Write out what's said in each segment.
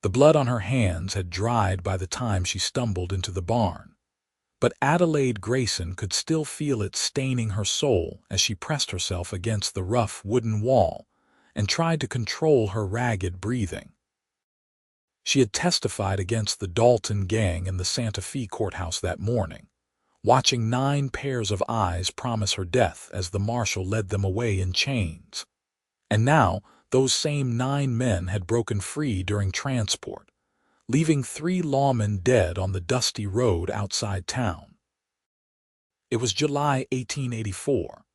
The blood on her hands had dried by the time she stumbled into the barn. But Adelaide Grayson could still feel it staining her soul as she pressed herself against the rough wooden wall and tried to control her ragged breathing. She had testified against the Dalton gang in the Santa Fe courthouse that morning, watching 9 pairs of eyes promise her death as the marshal led them away in chains. And now, those same 9 men had broken free during transport, leaving 3 lawmen dead on the dusty road outside town. It was July 1884,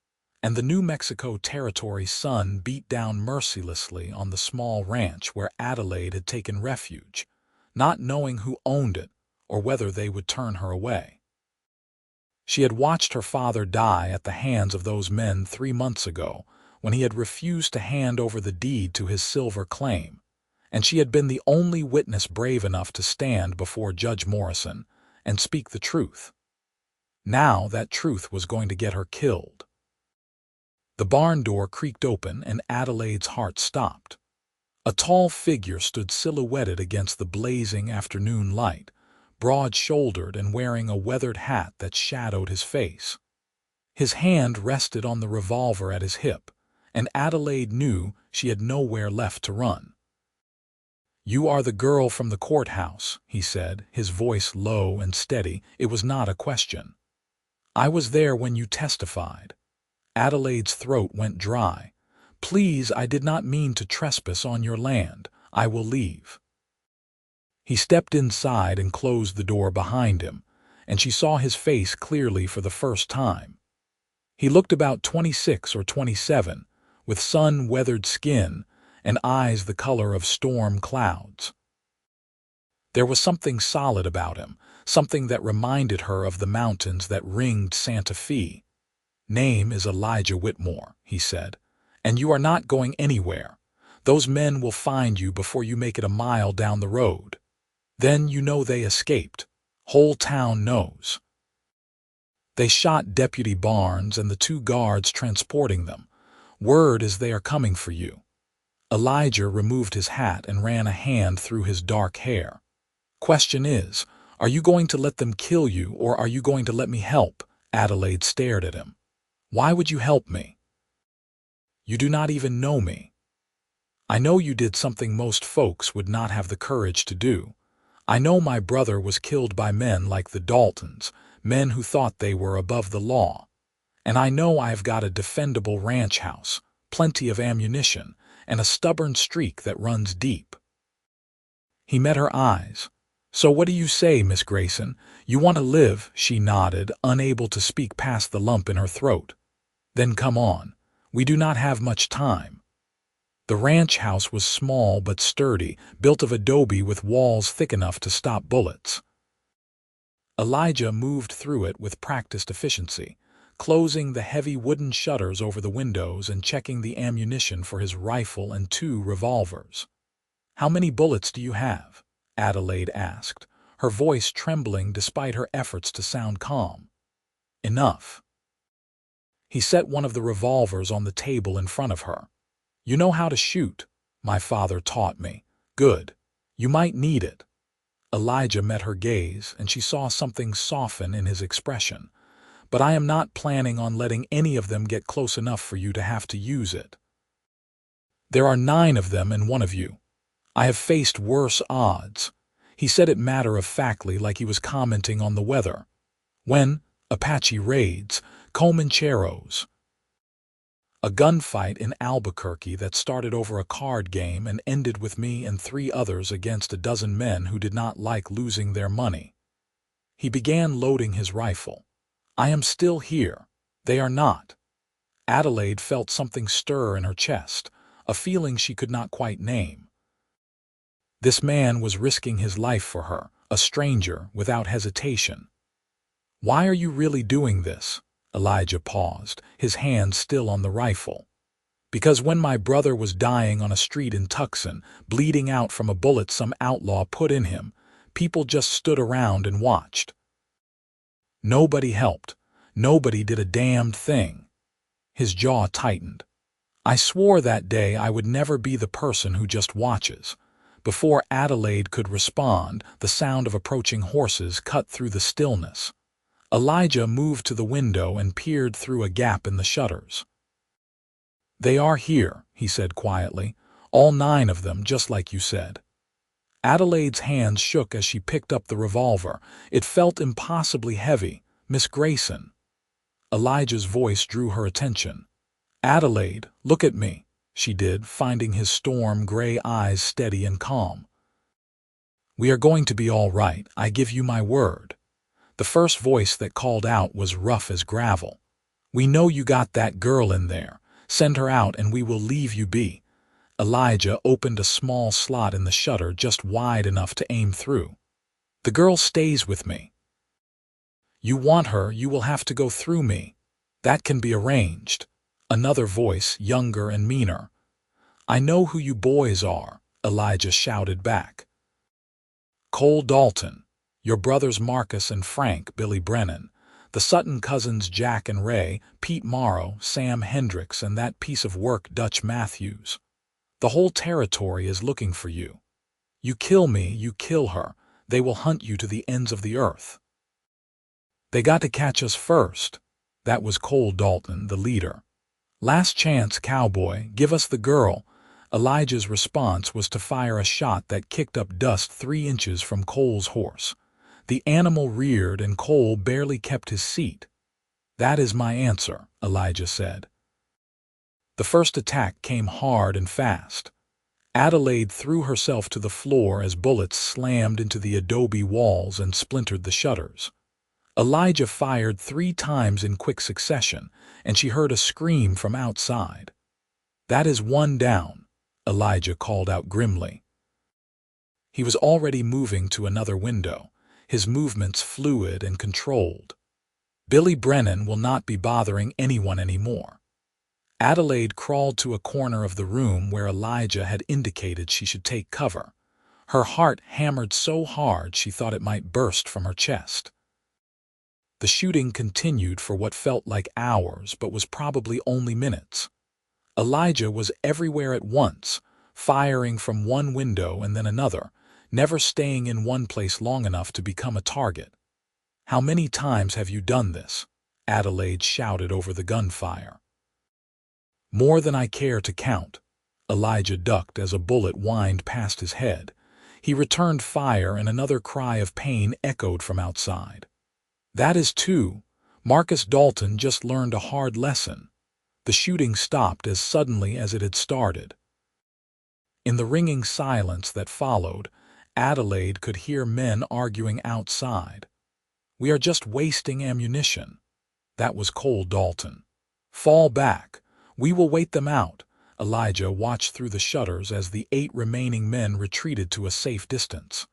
and the New Mexico Territory sun beat down mercilessly on the small ranch where Adelaide had taken refuge, not knowing who owned it or whether they would turn her away. She had watched her father die at the hands of those men 3 months ago when he had refused to hand over the deed to his silver claim, and she had been the only witness brave enough to stand before Judge Morrison and speak the truth. Now that truth was going to get her killed. The barn door creaked open and Adelaide's heart stopped. A tall figure stood silhouetted against the blazing afternoon light, broad-shouldered and wearing a weathered hat that shadowed his face. His hand rested on the revolver at his hip, and Adelaide knew she had nowhere left to run. "You are the girl from the courthouse," he said, his voice low and steady. It was not a question. "I was there when you testified." Adelaide's throat went dry. "Please, I did not mean to trespass on your land. I will leave." He stepped inside and closed the door behind him, and she saw his face clearly for the first time. He looked about 26 or 27, with sun-weathered skin and eyes the color of storm clouds. There was something solid about him, something that reminded her of the mountains that ringed Santa Fe. "Name is Elijah Whitmore," he said, "and you are not going anywhere. Those men will find you before you make it a mile down the road. Then you know they escaped. Whole town knows. They shot Deputy Barnes and the 2 guards transporting them. Word is they are coming for you." Elijah removed his hat and ran a hand through his dark hair. "Question is, are you going to let them kill you or are you going to let me help?" Adelaide stared at him. "Why would you help me? You do not even know me." "I know you did something most folks would not have the courage to do. I know my brother was killed by men like the Daltons, men who thought they were above the law. And I know I have got a defendable ranch house, plenty of ammunition, and a stubborn streak that runs deep." He met her eyes. "So what do you say, Miss Grayson? You want to live?" She nodded, unable to speak past the lump in her throat. "Then come on. We do not have much time." The ranch house was small but sturdy, built of adobe with walls thick enough to stop bullets. Elijah moved through it with practiced efficiency, closing the heavy wooden shutters over the windows and checking the ammunition for his rifle and 2 revolvers. "How many bullets do you have?" Adelaide asked, her voice trembling despite her efforts to sound calm. "Enough." He set one of the revolvers on the table in front of her. "You know how to shoot. My father taught me. Good. You might need it." Elijah met her gaze, and she saw something soften in his expression. "But I am not planning on letting any of them get close enough for you to have to use it. There are 9 of them and 1 of you. I have faced worse odds." He said it matter-of-factly, like he was commenting on the weather. "When? Apache raids, Comancheros. A gunfight in Albuquerque that started over a card game and ended with me and 3 others against a dozen men who did not like losing their money." He began loading his rifle. "I am still here. They are not." Adelaide felt something stir in her chest, a feeling she could not quite name. This man was risking his life for her, a stranger, without hesitation. "Why are you really doing this?" Elijah paused, his hand still on the rifle. "Because when my brother was dying on a street in Tucson, bleeding out from a bullet some outlaw put in him, people just stood around and watched. Nobody helped. Nobody did a damned thing." His jaw tightened. "I swore that day I would never be the person who just watches. Before Adelaide could respond, the sound of approaching horses cut through the stillness. Elijah moved to the window and peered through a gap in the shutters. "They are here," he said quietly. "All 9 of them, just like you said." Adelaide's hands shook as she picked up the revolver. It felt impossibly heavy. "Miss Grayson." Elijah's voice drew her attention. "Adelaide, look at me." She did, finding his storm-gray eyes steady and calm. "We are going to be all right, I give you my word." The first voice that called out was rough as gravel. "We know you got that girl in there. Send her out and we will leave you be." Elijah opened a small slot in the shutter just wide enough to aim through. "The girl stays with me." "You want her, you will have to go through me." "That can be arranged." Another voice, younger and meaner. "I know who you boys are," Elijah shouted back. "Cole Dalton, your brothers Marcus and Frank, Billy Brennan, the Sutton cousins Jack and Ray, Pete Morrow, Sam Hendricks, and that piece of work Dutch Matthews. The whole territory is looking for you. You kill me, you kill her, they will hunt you to the ends of the earth." "They got to catch us first." That was Cole Dalton, the leader. "Last chance, Cowboy, give us the girl." Elijah's response was to fire a shot that kicked up dust 3 inches from Cole's horse. The animal reared and Cole barely kept his seat. "That is my answer," Elijah said. The first attack came hard and fast. Adelaide threw herself to the floor as bullets slammed into the adobe walls and splintered the shutters. Elijah fired 3 times in quick succession, and she heard a scream from outside. "That is 1 down," Elijah called out grimly. He was already moving to another window, his movements fluid and controlled. Billy Brennan will not be bothering anyone anymore. Adelaide crawled to a corner of the room where Elijah had indicated she should take cover. Her heart hammered so hard she thought it might burst from her chest. The shooting continued for what felt like hours but was probably only minutes. Elijah was everywhere at once, firing from one window and then another, never staying in one place long enough to become a target. "How many times have you done this?" Adelaide shouted over the gunfire. "More than I care to count." Elijah ducked as a bullet whined past his head. He returned fire and another cry of pain echoed from outside. "That is 2. Marcus Dalton just learned a hard lesson." The shooting stopped as suddenly as it had started. In the ringing silence that followed, Adelaide could hear men arguing outside. "We are just wasting ammunition." That was Cole Dalton. "Fall back. We will wait them out." Elijah watched through the shutters as the 8 remaining men retreated to a safe distance.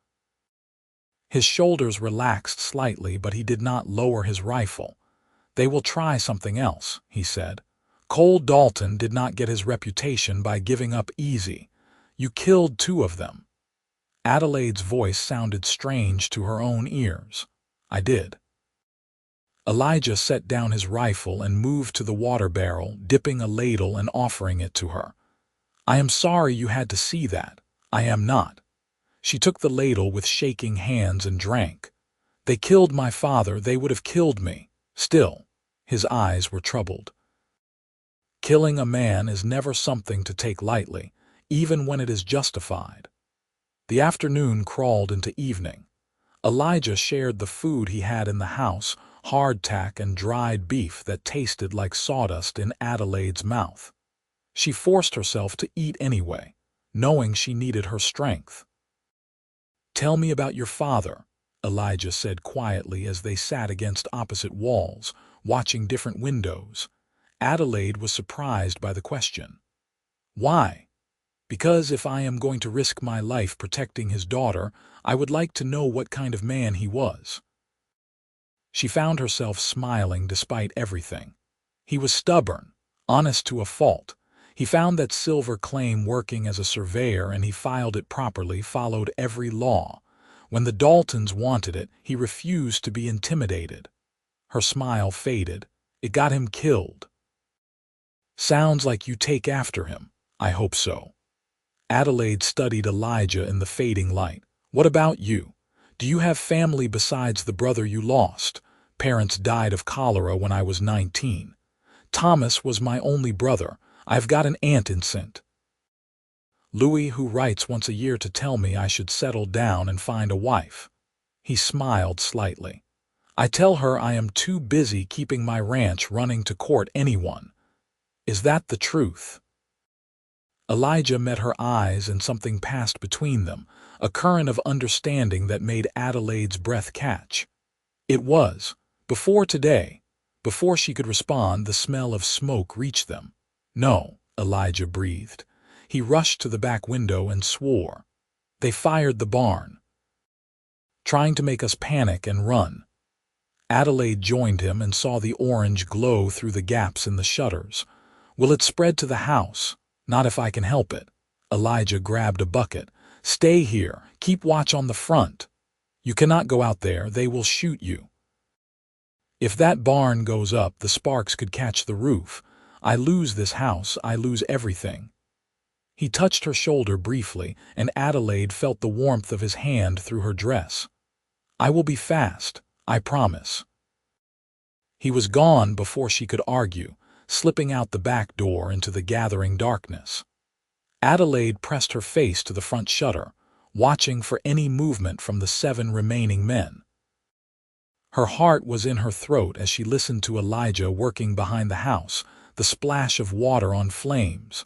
His shoulders relaxed slightly, but he did not lower his rifle. "They will try something else," he said. "Cole Dalton did not get his reputation by giving up easy. You killed 2 of them." Adelaide's voice sounded strange to her own ears. "I did." Elijah set down his rifle and moved to the water barrel, dipping a ladle and offering it to her. "I am sorry you had to see that. I am not." She took the ladle with shaking hands and drank. "They killed my father, they would have killed me." Still, his eyes were troubled. Killing a man is never something to take lightly, even when it is justified. The afternoon crawled into evening. Elijah shared the food he had in the house, hardtack and dried beef that tasted like sawdust in Adelaide's mouth. She forced herself to eat anyway, knowing she needed her strength. "Tell me about your father," Elijah said quietly as they sat against opposite walls, watching different windows. Adelaide was surprised by the question. "Why?" "Because if I am going to risk my life protecting his daughter, I would like to know what kind of man he was." She found herself smiling despite everything. He was stubborn, honest to a fault. He found that silver claim working as a surveyor and he filed it properly, followed every law. When the Daltons wanted it, he refused to be intimidated. Her smile faded. "It got him killed." "Sounds like you take after him." "I hope so." Adelaide studied Elijah in the fading light. "What about you? Do you have family besides the brother you lost? Parents died of cholera when I was 19. Thomas was my only brother. I've got an aunt in St. Louis who writes once a year to tell me I should settle down and find a wife." He smiled slightly. "I tell her I am too busy keeping my ranch running to court anyone. Is that the truth?" Elijah met her eyes and something passed between them, a current of understanding that made Adelaide's breath catch. It was, before today, before she could respond, the smell of smoke reached them. "No," Elijah breathed. He rushed to the back window and swore. "They fired the barn, trying to make us panic and run." Adelaide joined him and saw the orange glow through the gaps in the shutters. "Will it spread to the house?" "Not if I can help it." Elijah grabbed a bucket. "Stay here. Keep watch on the front. You cannot go out there. They will shoot you. If that barn goes up, the sparks could catch the roof. I lose this house, I lose everything." He touched her shoulder briefly, and Adelaide felt the warmth of his hand through her dress. "I will be fast, I promise." He was gone before she could argue, slipping out the back door into the gathering darkness. Adelaide pressed her face to the front shutter, watching for any movement from the 7 remaining men. Her heart was in her throat as she listened to Elijah working behind the house, the splash of water on flames.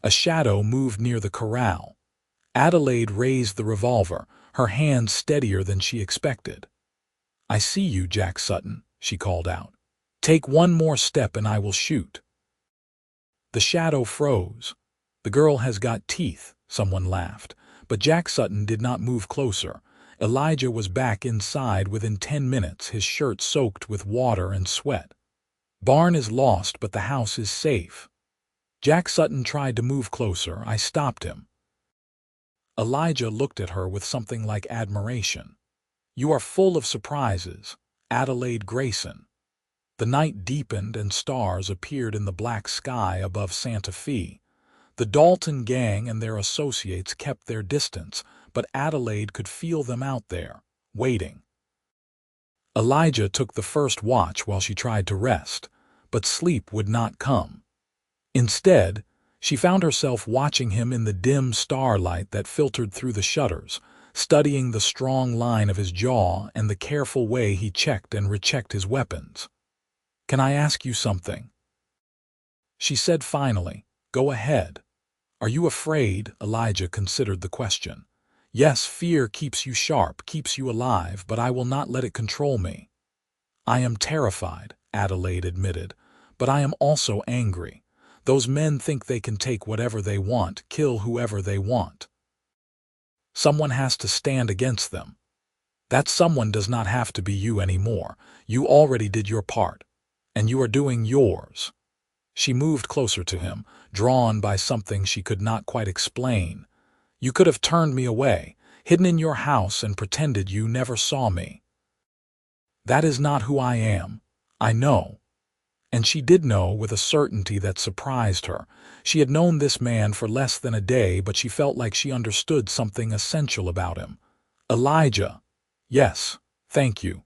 A shadow moved near the corral. Adelaide raised the revolver, her hand steadier than she expected. "I see you, Jack Sutton," she called out. "Take one more step and I will shoot." The shadow froze. "The girl has got teeth," someone laughed, but Jack Sutton did not move closer. Elijah was back inside within 10 minutes, his shirt soaked with water and sweat. "Barn is lost, but the house is safe." Jack Sutton tried to move closer. I stopped him. Elijah looked at her with something like admiration. "You are full of surprises, Adelaide Grayson." The night deepened and stars appeared in the black sky above Santa Fe. The Dalton gang and their associates kept their distance, but Adelaide could feel them out there, waiting. Elijah took the first watch while she tried to rest, but sleep would not come. Instead, she found herself watching him in the dim starlight that filtered through the shutters, studying the strong line of his jaw and the careful way he checked and rechecked his weapons. "Can I ask you something?" she said finally. "Go ahead." "Are you afraid?" Elijah considered the question. "Yes, fear keeps you sharp, keeps you alive, but I will not let it control me." "I am terrified," Adelaide admitted, "but I am also angry. Those men think they can take whatever they want, kill whoever they want. Someone has to stand against them. That someone does not have to be you anymore. You already did your part, and you are doing yours." She moved closer to him, drawn by something she could not quite explain. "You could have turned me away, hidden in your house and pretended you never saw me. That is not who I am. I know." And she did know with a certainty that surprised her. She had known this man for less than a day, but she felt like she understood something essential about him. "Elijah." "Yes, thank you."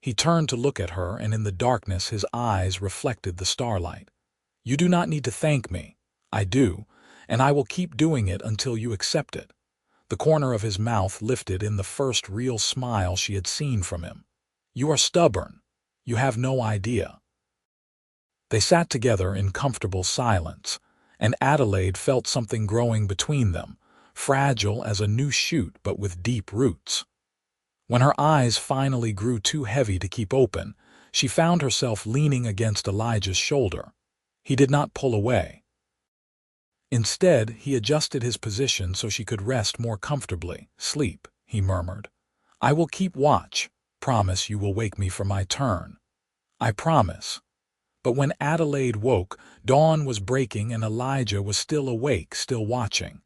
He turned to look at her, and in the darkness his eyes reflected the starlight. "You do not need to thank me. I do, and I will keep doing it until you accept it." The corner of his mouth lifted in the first real smile she had seen from him. "You are stubborn. You have no idea." They sat together in comfortable silence, and Adelaide felt something growing between them, fragile as a new shoot but with deep roots. When her eyes finally grew too heavy to keep open, she found herself leaning against Elijah's shoulder. He did not pull away. Instead, he adjusted his position so she could rest more comfortably. "Sleep," he murmured. "I will keep watch. Promise you will wake me for my turn." "I promise." But when Adelaide woke, dawn was breaking and Elijah was still awake, still watching.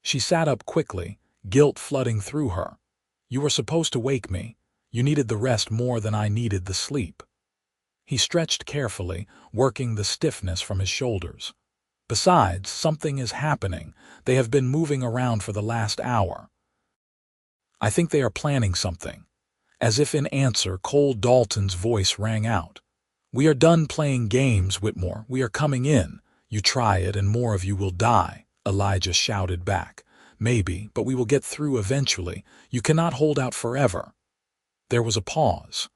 She sat up quickly, guilt flooding through her. "You were supposed to wake me. You needed the rest more than I needed the sleep." He stretched carefully, working the stiffness from his shoulders. Besides, something is happening. They have been moving around for the last hour. I think they are planning something." As if in answer, Dalton's voice rang out. "We are done playing games, Whitmore. We are coming in. You try it and more of you will die," Elijah shouted back. "Maybe, but we will get through eventually. You cannot hold out forever." There was a pause.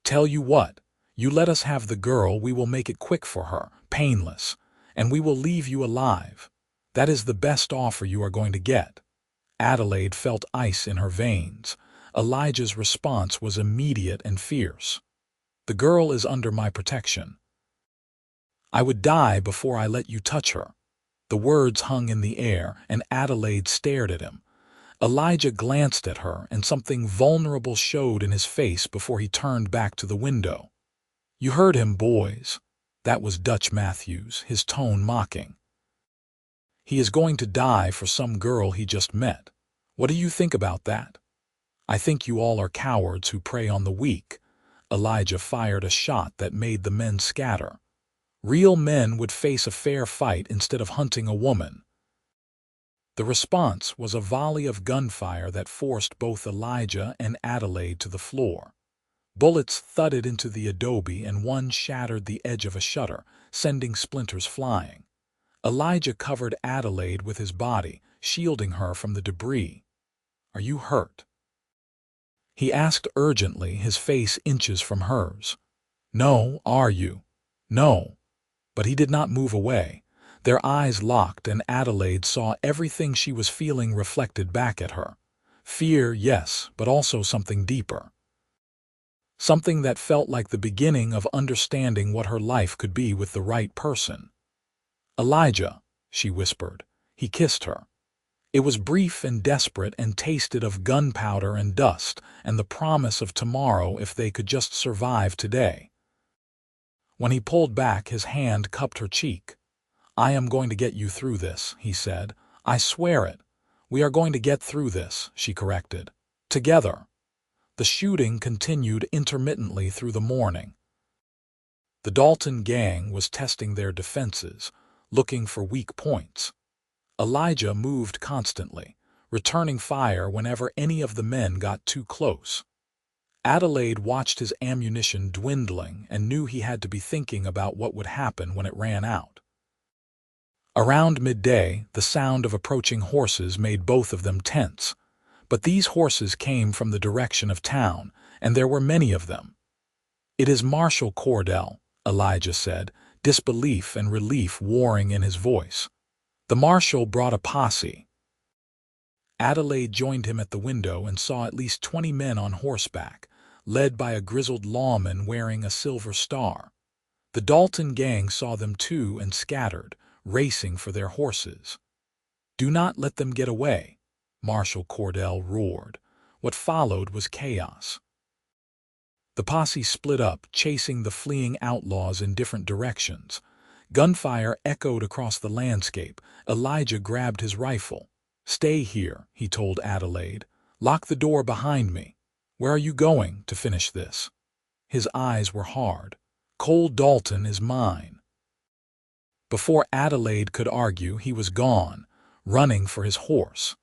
"Tell you what, you let us have the girl, we will make it quick for her, painless, and we will leave you alive. That is the best offer you are going to get." Adelaide felt ice in her veins. Elijah's response was immediate and fierce. "The girl is under my protection. I would die before I let you touch her." The words hung in the air, and Adelaide stared at him. Elijah glanced at her, and something vulnerable showed in his face before he turned back to the window. "You heard him, boys." That was Dutch Matthews, his tone mocking. "He is going to die for some girl he just met. What do you think about that?" "I think you all are cowards who prey on the weak." Elijah fired a shot that made the men scatter. "Real men would face a fair fight instead of hunting a woman." The response was a volley of gunfire that forced both Elijah and Adelaide to the floor. Bullets thudded into the adobe and one shattered the edge of a shutter, sending splinters flying. Elijah covered Adelaide with his body, shielding her from the debris. "Are you hurt?" he asked urgently, his face inches from hers. "No, are you?" "No." But he did not move away. Their eyes locked, and Adelaide saw everything she was feeling reflected back at her. Fear, yes, but also something deeper. Something that felt like the beginning of understanding what her life could be with the right person. "Elijah," she whispered. He kissed her. It was brief and desperate and tasted of gunpowder and dust and the promise of tomorrow if they could just survive today. When he pulled back, his hand cupped her cheek. "I am going to get you through this," he said. "I swear it. We are going to get through this," she corrected. "Together." The shooting continued intermittently through the morning. The Dalton gang was testing their defenses, looking for weak points. Elijah moved constantly, returning fire whenever any of the men got too close. Adelaide watched his ammunition dwindling and knew he had to be thinking about what would happen when it ran out. Around midday, the sound of approaching horses made both of them tense. But these horses came from the direction of town, and there were many of them. "It is Marshal Cordell," Elijah said, disbelief and relief warring in his voice. "The marshal brought a posse." Adelaide joined him at the window and saw at least 20 men on horseback, led by a grizzled lawman wearing a silver star. The Dalton gang saw them too and scattered, racing for their horses. "Do not let them get away," Marshal Cordell roared. What followed was chaos. The posse split up, chasing the fleeing outlaws in different directions. Gunfire echoed across the landscape. Elijah grabbed his rifle. "Stay here," he told Adelaide. "Lock the door behind me." "Where are you going to finish this?" His eyes were hard. "Dalton is mine." Before Adelaide could argue, he was gone, running for his horse.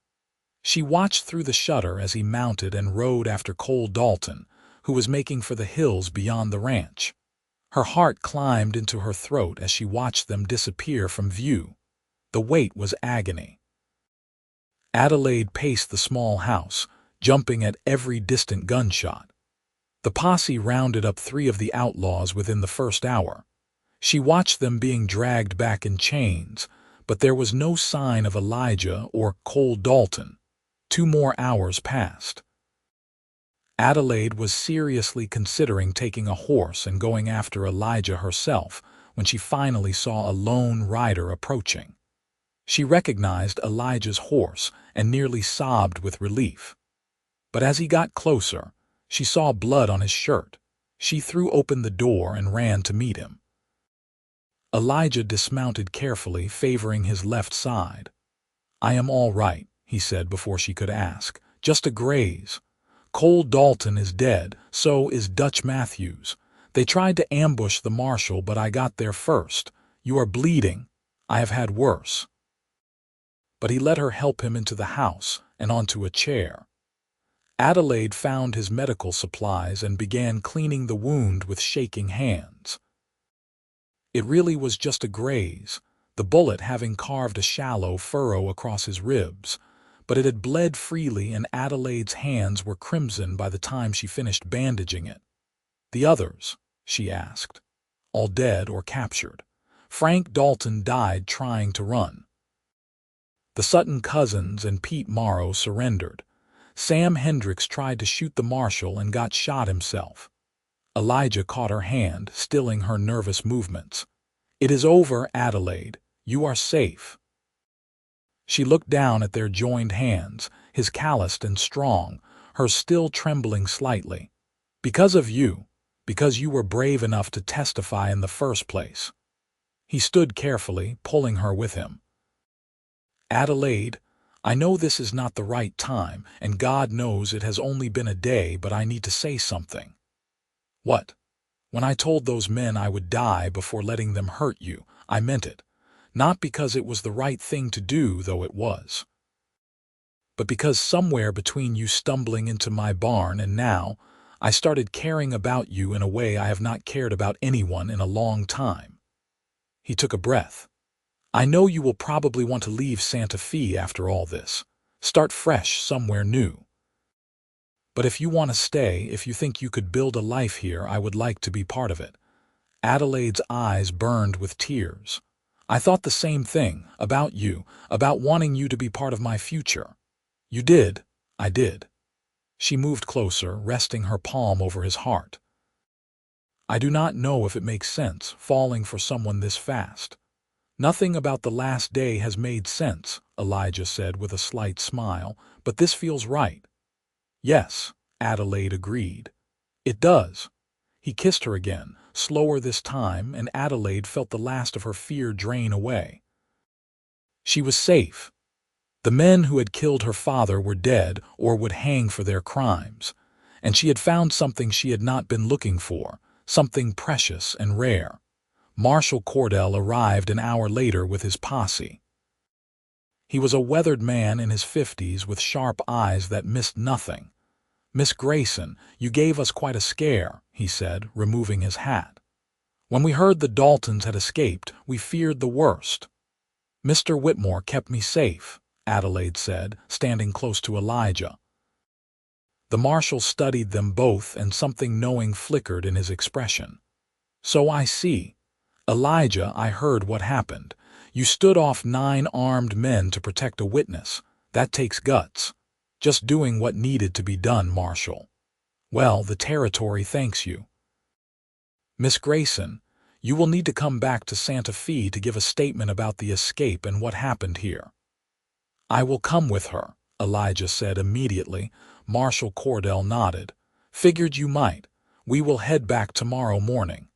She watched through the shutter as he mounted and rode after Dalton, who was making for the hills beyond the ranch. Her heart climbed into her throat as she watched them disappear from view. The wait was agony. Adelaide paced the small house, jumping at every distant gunshot. The posse rounded up 3 of the outlaws within the first hour. She watched them being dragged back in chains, but there was no sign of Elijah or Dalton. 2 more hours passed. Adelaide was seriously considering taking a horse and going after Elijah herself when she finally saw a lone rider approaching. She recognized Elijah's horse and nearly sobbed with relief. But as he got closer, she saw blood on his shirt. She threw open the door and ran to meet him. Elijah dismounted carefully, favoring his left side. "I am all right," he said before she could ask. "Just a graze. Dalton is dead, so is Dutch Matthews. They tried to ambush the marshal, but I got there first. You are bleeding," I have had worse." But he let her help him into the house and onto a chair. Adelaide found his medical supplies and began cleaning the wound with shaking hands. It really was just a graze, the bullet having carved a shallow furrow across his ribs, but it had bled freely and Adelaide's hands were crimson by the time she finished bandaging it. "The others?" she asked. "All dead or captured?" "Frank Dalton died trying to run. The Sutton cousins and Pete Morrow surrendered. Sam Hendricks tried to shoot the marshal and got shot himself." Elijah caught her hand, stilling her nervous movements. "It is over, Adelaide. You are safe." She looked down at their joined hands, his calloused and strong, hers still trembling slightly. "Because of you. Because you were brave enough to testify in the first place." He stood carefully, pulling her with him. "Adelaide, I know this is not the right time, and God knows it has only been a day, but I need to say something." "What?" "When I told those men I would die before letting them hurt you, I meant it. Not because it was the right thing to do, though it was, but because somewhere between you stumbling into my barn and now, I started caring about you in a way I have not cared about anyone in a long time." He took a breath. "I know you will probably want to leave Santa Fe after all this. Start fresh somewhere new. But if you want to stay, if you think you could build a life here, I would like to be part of it." Adelaide's eyes burned with tears. "I thought the same thing, about you, about wanting you to be part of my future." "You did." "I did." She moved closer, resting her palm over his heart. "I do not know if it makes sense, falling for someone this fast." "Nothing about the last day has made sense," Elijah said with a slight smile, "but this feels right." "Yes," Adelaide agreed. "It does." He kissed her again, slower this time, and Adelaide felt the last of her fear drain away. She was safe. The men who had killed her father were dead or would hang for their crimes, and she had found something she had not been looking for, something precious and rare. Marshal Cordell arrived an hour later with his posse. He was a weathered man in his 50s with sharp eyes that missed nothing. "Miss Grayson, you gave us quite a scare," he said, removing his hat. "When we heard the Daltons had escaped, we feared the worst." "Mr. Whitmore kept me safe," Adelaide said, standing close to Elijah. The marshal studied them both, and something knowing flickered in his expression. "So I see. Elijah, I heard what happened. You stood off 9 armed men to protect a witness. That takes guts. Just doing what needed to be done, Marshal. Well, the territory thanks you." "Miss Grayson, you will need to come back to Santa Fe to give a statement about the escape and what happened here." "I will come with her," Elijah said immediately. Marshal Cordell nodded. "Figured you might. We will head back tomorrow morning.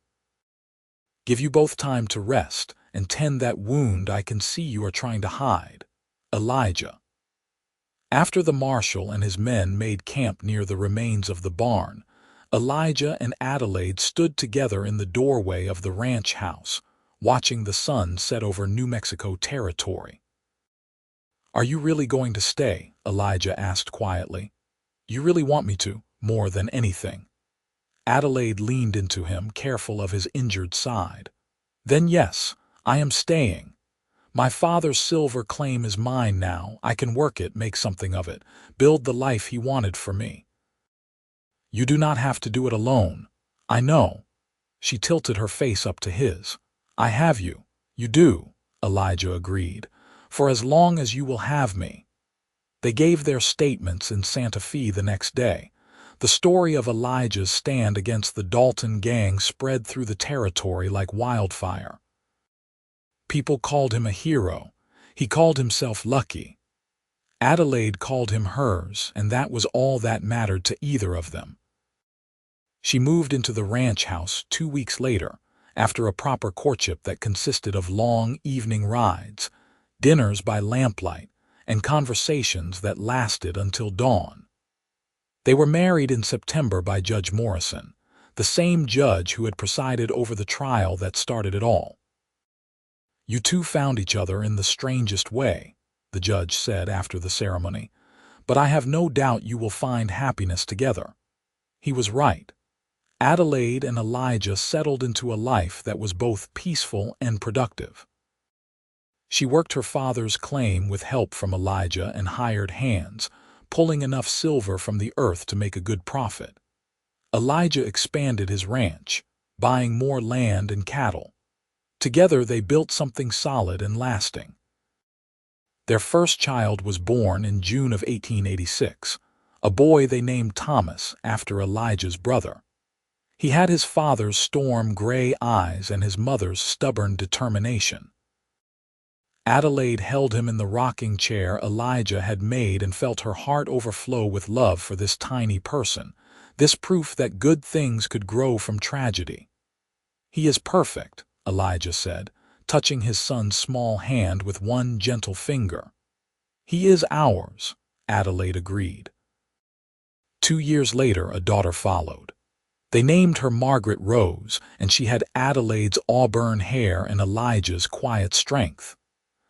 Give you both time to rest and tend that wound I can see you are trying to hide. Elijah." After the marshal and his men made camp near the remains of the barn, Elijah and Adelaide stood together in the doorway of the ranch house, watching the sun set over New Mexico territory. "Are you really going to stay?" Elijah asked quietly. "You really want me to, more than anything?" Adelaide leaned into him, careful of his injured side. "Then yes, I am staying. My father's silver claim is mine now. I can work it, make something of it, build the life he wanted for me." "You do not have to do it alone. I know." She tilted her face up to his. "I have you." "You do," Elijah agreed, "for as long as you will have me." They gave their statements in Santa Fe the next day. The story of Elijah's stand against the Dalton gang spread through the territory like wildfire. People called him a hero. He called himself lucky. Adelaide called him hers, and that was all that mattered to either of them. She moved into the ranch house 2 weeks later, after a proper courtship that consisted of long evening rides, dinners by lamplight, and conversations that lasted until dawn. They were married in September by Judge Morrison, the same judge who had presided over the trial that started it all. "You two found each other in the strangest way," the judge said after the ceremony, "but I have no doubt you will find happiness together." He was right. Adelaide and Elijah settled into a life that was both peaceful and productive. She worked her father's claim with help from Elijah and hired hands, pulling enough silver from the earth to make a good profit. Elijah expanded his ranch, buying more land and cattle. Together they built something solid and lasting. Their first child was born in June of 1886, a boy they named Thomas after Elijah's brother. He had his father's storm gray eyes and his mother's stubborn determination. Adelaide held him in the rocking chair Elijah had made and felt her heart overflow with love for this tiny person, this proof that good things could grow from tragedy. "He is perfect," Elijah said, touching his son's small hand with one gentle finger. "He is ours," Adelaide agreed. 2 years later, a daughter followed. They named her Margaret Rose, and she had Adelaide's auburn hair and Elijah's quiet strength.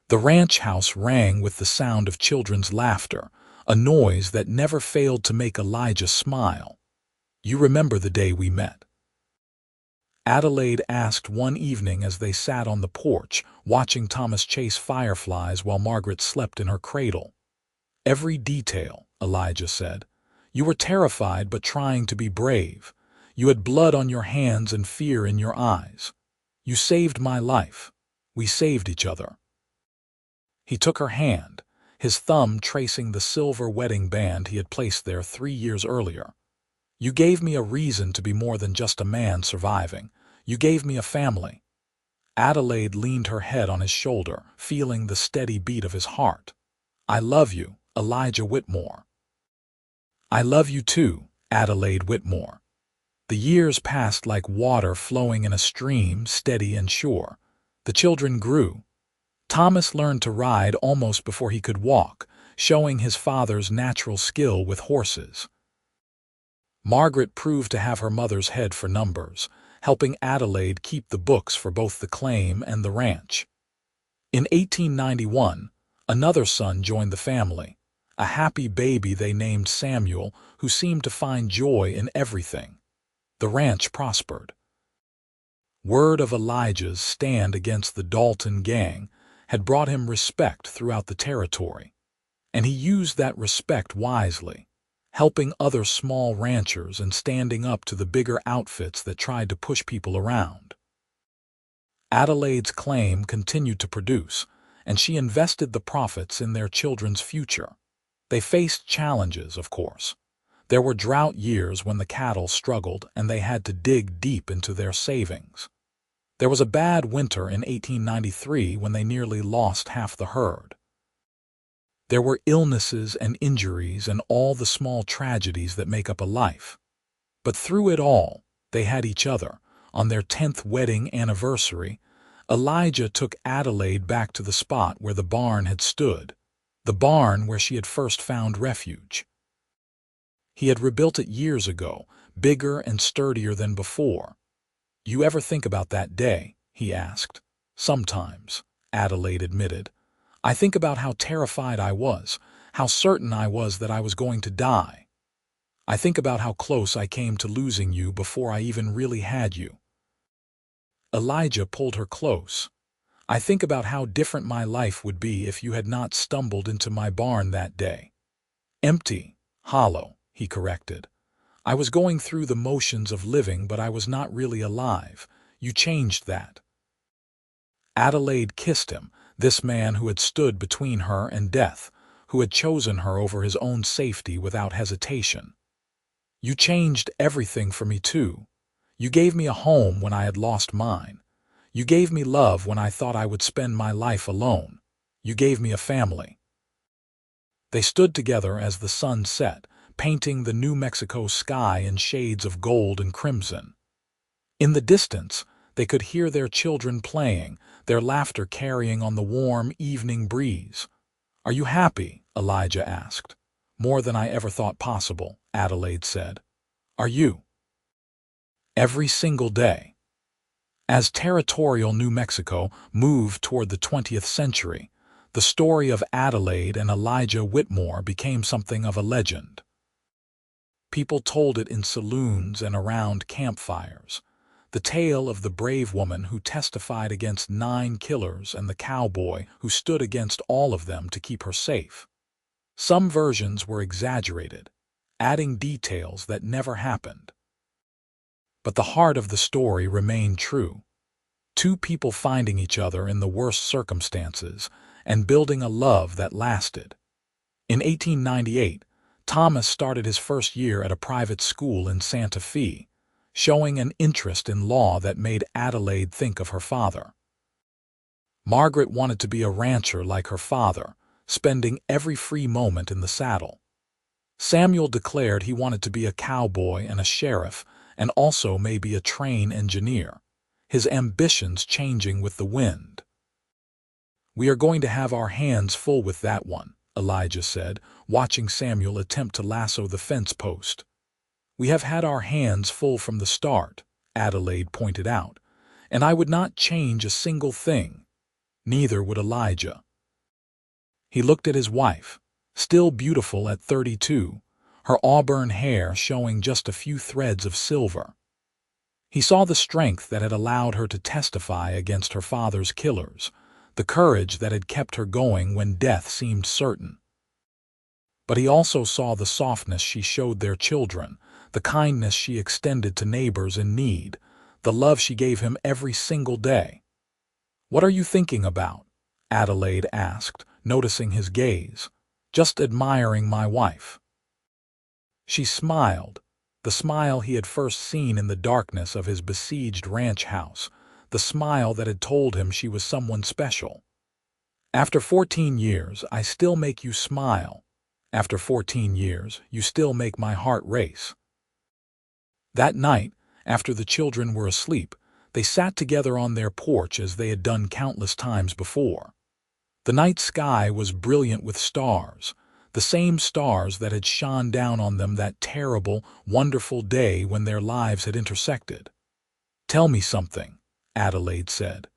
The ranch house rang with the sound of children's laughter, a noise that never failed to make Elijah smile. "You remember the day we met?" Adelaide asked one evening as they sat on the porch, watching Thomas chase fireflies while Margaret slept in her cradle. "Every detail," Elijah said. "You were terrified but trying to be brave. You had blood on your hands and fear in your eyes. You saved my life. We saved each other." He took her hand, his thumb tracing the silver wedding band he had placed there 3 years earlier. "You gave me a reason to be more than just a man surviving. You gave me a family." Adelaide leaned her head on his shoulder, feeling the steady beat of his heart. "I love you, Elijah Whitmore." "I love you too, Adelaide Whitmore." The years passed like water flowing in a stream, steady and sure. The children grew. Thomas learned to ride almost before he could walk, showing his father's natural skill with horses. Margaret proved to have her mother's head for numbers, helping Adelaide keep the books for both the claim and the ranch. In 1891, another son joined the family, a happy baby they named Samuel, who seemed to find joy in everything. The ranch prospered. Word of Elijah's stand against the Dalton gang had brought him respect throughout the territory, and he used that respect wisely, helping other small ranchers and standing up to the bigger outfits that tried to push people around. Adelaide's claim continued to produce, and she invested the profits in their children's future. They faced challenges, of course. There were drought years when the cattle struggled and they had to dig deep into their savings. There was a bad winter in 1893 when they nearly lost half the herd. There were illnesses and injuries and all the small tragedies that make up a life. But through it all, they had each other. On their 10th wedding anniversary, Elijah took Adelaide back to the spot where the barn had stood, the barn where she had first found refuge. He had rebuilt it years ago, bigger and sturdier than before. "You ever think about that day?" he asked. "Sometimes," Adelaide admitted. "I think about how terrified I was, how certain I was that I was going to die. I think about how close I came to losing you before I even really had you." Elijah pulled her close. "I think about how different my life would be if you had not stumbled into my barn that day." "Empty, hollow," he corrected. "I was going through the motions of living, but I was not really alive. You changed that." Adelaide kissed him, this man who had stood between her and death, who had chosen her over his own safety without hesitation. "You changed everything for me too. You gave me a home when I had lost mine. You gave me love when I thought I would spend my life alone. You gave me a family." They stood together as the sun set, painting the New Mexico sky in shades of gold and crimson. In the distance, they could hear their children playing, their laughter carrying on the warm evening breeze. "Are you happy?" Elijah asked. "More than I ever thought possible," Adelaide said. "Are you?" "Every single day." As territorial New Mexico moved toward the 20th century, the story of Adelaide and Elijah Whitmore became something of a legend. People told it in saloons and around campfires. The tale of the brave woman who testified against 9 killers and the cowboy who stood against all of them to keep her safe. Some versions were exaggerated, adding details that never happened. But the heart of the story remained true. 2 people finding each other in the worst circumstances and building a love that lasted. In 1898, Thomas started his first year at a private school in Santa Fe, showing an interest in law that made Adelaide think of her father. Margaret wanted to be a rancher like her father, spending every free moment in the saddle. Samuel declared he wanted to be a cowboy and a sheriff, and also maybe a train engineer, his ambitions changing with the wind. "We are going to have our hands full with that one," Elijah said, watching Samuel attempt to lasso the fence post. "We have had our hands full from the start," Adelaide pointed out, "and I would not change a single thing. Neither would Elijah." He looked at his wife, still beautiful at 32, her auburn hair showing just a few threads of silver. He saw the strength that had allowed her to testify against her father's killers, the courage that had kept her going when death seemed certain. But he also saw the softness she showed their children, the kindness she extended to neighbors in need, the love she gave him every single day. "What are you thinking about?" Adelaide asked, noticing his gaze. "Just admiring my wife." She smiled, the smile he had first seen in the darkness of his besieged ranch house, the smile that had told him she was someone special. "After 14 years, I still make you smile. After 14 years, you still make my heart race." That night, after the children were asleep, they sat together on their porch as they had done countless times before. The night sky was brilliant with stars, the same stars that had shone down on them that terrible, wonderful day when their lives had intersected. "Tell me something," Adelaide said.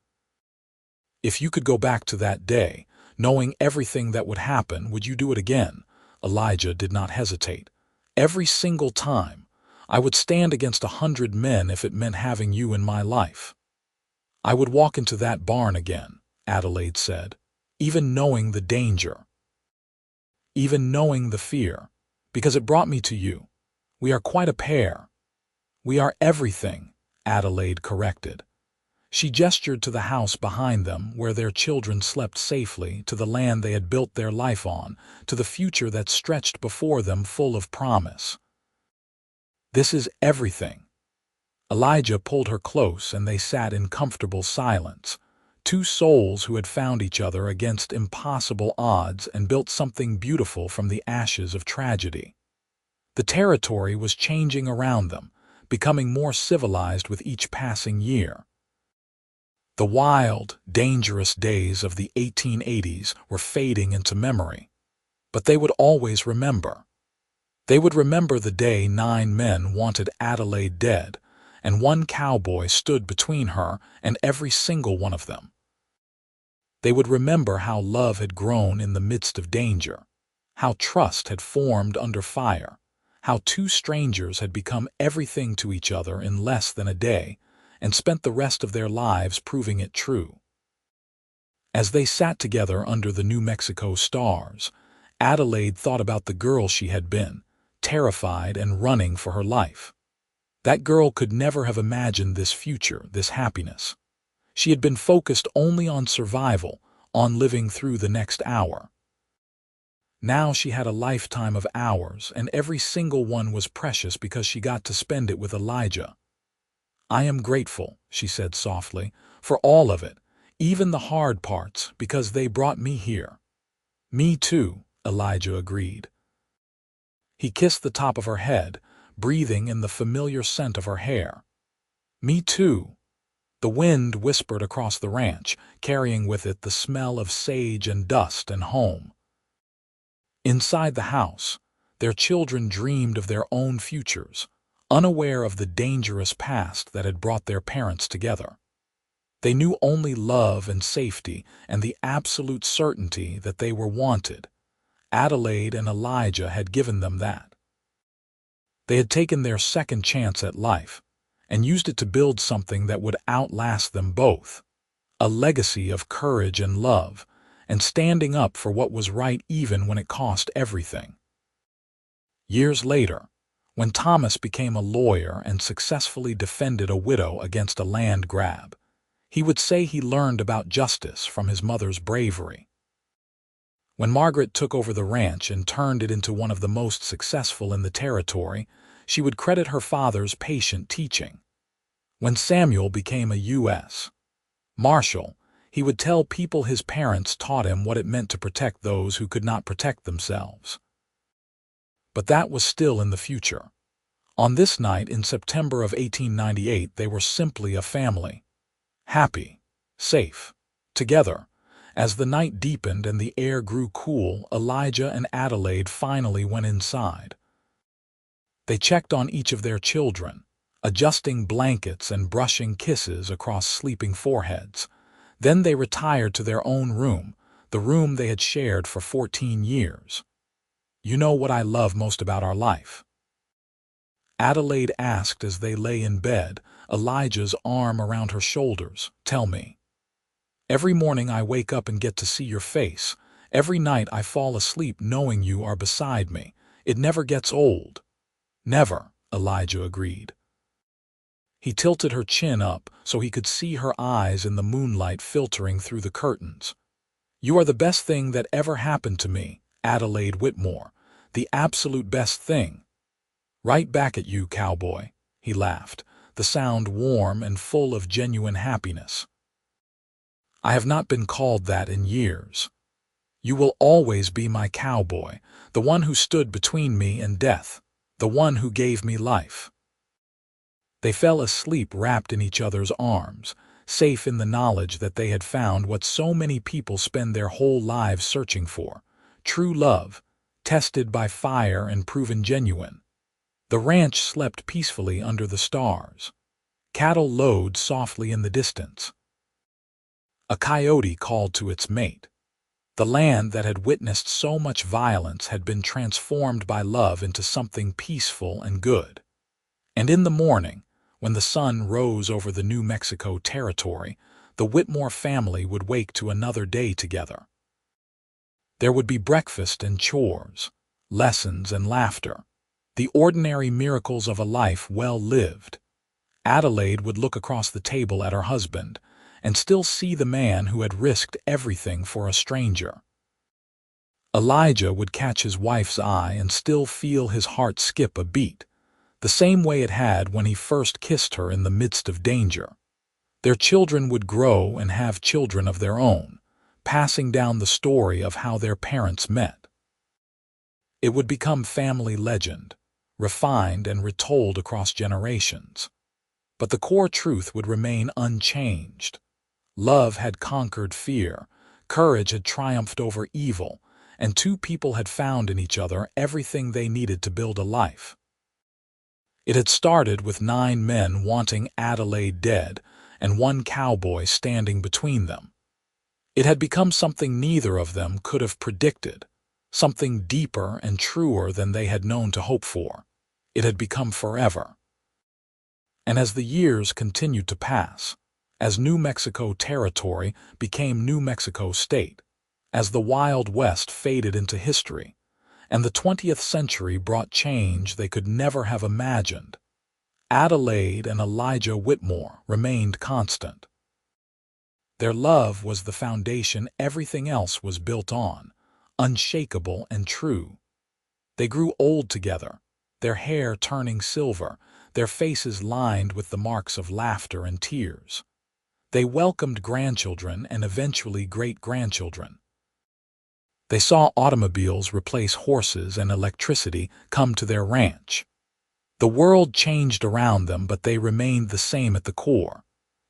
"If you could go back to that day, knowing everything that would happen, would you do it again?" Elijah did not hesitate. "Every single time. I would stand against 100 men if it meant having you in my life." "I would walk into that barn again," Adelaide said, "even knowing the danger. Even knowing the fear, because it brought me to you. We are quite a pair." "We are everything," Adelaide corrected. She gestured to the house behind them where their children slept safely, to the land they had built their life on, to the future that stretched before them full of promise. "This is everything." Elijah pulled her close and they sat in comfortable silence, 2 souls who had found each other against impossible odds and built something beautiful from the ashes of tragedy. The territory was changing around them, becoming more civilized with each passing year. The wild, dangerous days of the 1880s were fading into memory, but they would always remember. They would remember the day 9 men wanted Adelaide dead, and 1 cowboy stood between her and every single one of them. They would remember how love had grown in the midst of danger, how trust had formed under fire, how 2 strangers had become everything to each other in less than a day, and spent the rest of their lives proving it true. As they sat together under the New Mexico stars, Adelaide thought about the girl she had been, terrified and running for her life. That girl could never have imagined this future, this happiness. She had been focused only on survival, on living through the next hour. Now she had a lifetime of hours, and every single one was precious because she got to spend it with Elijah. "I am grateful," she said softly, "for all of it, even the hard parts, because they brought me here." "Me too," Elijah agreed. He kissed the top of her head, breathing in the familiar scent of her hair. "Me too." The wind whispered across the ranch, carrying with it the smell of sage and dust and home. Inside the house, their children dreamed of their own futures, unaware of the dangerous past that had brought their parents together. They knew only love and safety and the absolute certainty that they were wanted. Adelaide and Elijah had given them that. They had taken their second chance at life and used it to build something that would outlast them both, a legacy of courage and love, and standing up for what was right even when it cost everything. Years later, when Thomas became a lawyer and successfully defended a widow against a land grab, he would say he learned about justice from his mother's bravery. When Margaret took over the ranch and turned it into one of the most successful in the territory, she would credit her father's patient teaching. When Samuel became a U.S. Marshal, he would tell people his parents taught him what it meant to protect those who could not protect themselves. But that was still in the future. On this night in September of 1898, they were simply a family. Happy, safe, together. As the night deepened and the air grew cool, Elijah and Adelaide finally went inside. They checked on each of their children, adjusting blankets and brushing kisses across sleeping foreheads. Then they retired to their own room, the room they had shared for 14 years. "You know what I love most about our life?" Adelaide asked as they lay in bed, Elijah's arm around her shoulders. "Tell me." "Every morning I wake up and get to see your face. Every night I fall asleep knowing you are beside me. It never gets old." "Never," Elijah agreed. He tilted her chin up so he could see her eyes in the moonlight filtering through the curtains. "You are the best thing that ever happened to me, Adelaide Whitmore. The absolute best thing." "Right back at you, Cowboy," he laughed, the sound warm and full of genuine happiness. "I have not been called that in years. You will always be my cowboy, the one who stood between me and death, the one who gave me life." They fell asleep wrapped in each other's arms, safe in the knowledge that they had found what so many people spend their whole lives searching for: true love, tested by fire and proven genuine. The ranch slept peacefully under the stars. Cattle lowed softly in the distance. A coyote called to its mate. The land that had witnessed so much violence had been transformed by love into something peaceful and good. And in the morning, when the sun rose over the New Mexico territory, the Whitmore family would wake to another day together. There would be breakfast and chores, lessons and laughter, the ordinary miracles of a life well lived. Adelaide would look across the table at her husband and still see the man who had risked everything for a stranger. Elijah would catch his wife's eye and still feel his heart skip a beat, the same way it had when he first kissed her in the midst of danger. Their children would grow and have children of their own, passing down the story of how their parents met. It would become family legend, refined and retold across generations. But the core truth would remain unchanged. Love had conquered fear, courage had triumphed over evil, and two people had found in each other everything they needed to build a life. It had started with 9 men wanting Adelaide dead and 1 cowboy standing between them. It had become something neither of them could have predicted, something deeper and truer than they had known to hope for. It had become forever. And as the years continued to pass, as New Mexico territory became New Mexico state, as the Wild West faded into history, and the 20th century brought change they could never have imagined, Adelaide and Elijah Whitmore remained constant. Their love was the foundation everything else was built on, unshakable and true. They grew old together, their hair turning silver, their faces lined with the marks of laughter and tears. They welcomed grandchildren and eventually great-grandchildren. They saw automobiles replace horses and electricity come to their ranch. The world changed around them, but they remained the same at the core.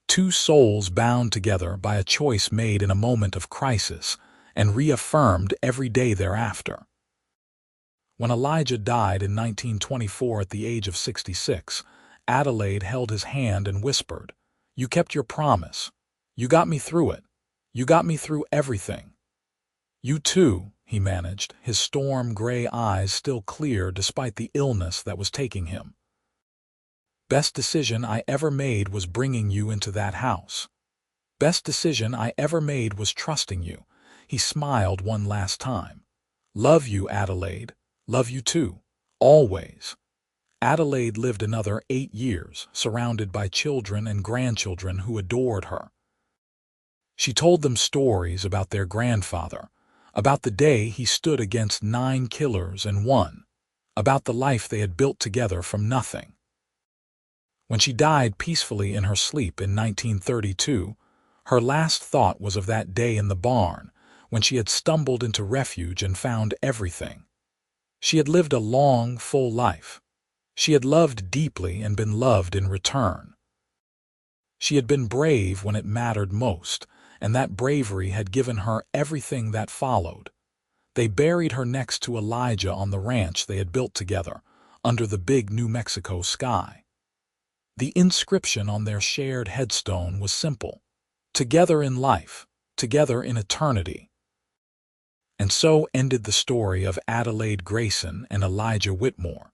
2 souls bound together by a choice made in a moment of crisis and reaffirmed every day thereafter. When Elijah died in 1924 at the age of 66, Adelaide held his hand and whispered, "You kept your promise. You got me through it. You got me through everything. You too, he managed, his storm-gray eyes still clear despite the illness that was taking him. Best decision I ever made was bringing you into that house. Best decision I ever made was trusting you. He smiled one last time. Love you, Adelaide. Love you too. Always. Adelaide lived another 8 years, surrounded by children and grandchildren who adored her. She told them stories about their grandfather, about the day he stood against 9 killers and won, about the life they had built together from nothing. When she died peacefully in her sleep in 1932, her last thought was of that day in the barn, when she had stumbled into refuge and found everything. She had lived a long, full life. She had loved deeply and been loved in return. She had been brave when it mattered most, and that bravery had given her everything that followed. They buried her next to Elijah on the ranch they had built together, under the big New Mexico sky. The inscription on their shared headstone was simple: together in life, together in eternity. And so ended the story of Adelaide Grayson and Elijah Whitmore,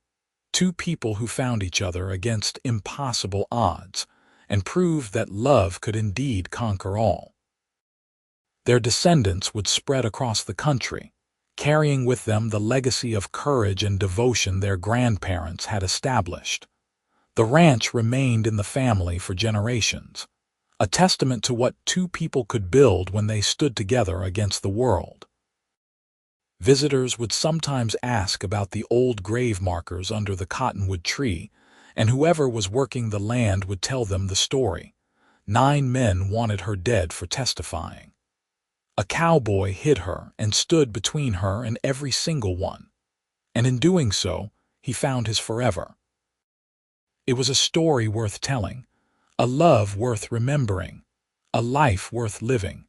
2 people who found each other against impossible odds and proved that love could indeed conquer all. Their descendants would spread across the country, carrying with them the legacy of courage and devotion their grandparents had established. The ranch remained in the family for generations, a testament to what 2 people could build when they stood together against the world. Visitors would sometimes ask about the old grave markers under the cottonwood tree, and whoever was working the land would tell them the story. 9 men wanted her dead for testifying. A cowboy hid her and stood between her and every single one, and in doing so, he found his forever. It was a story worth telling, a love worth remembering, a life worth living.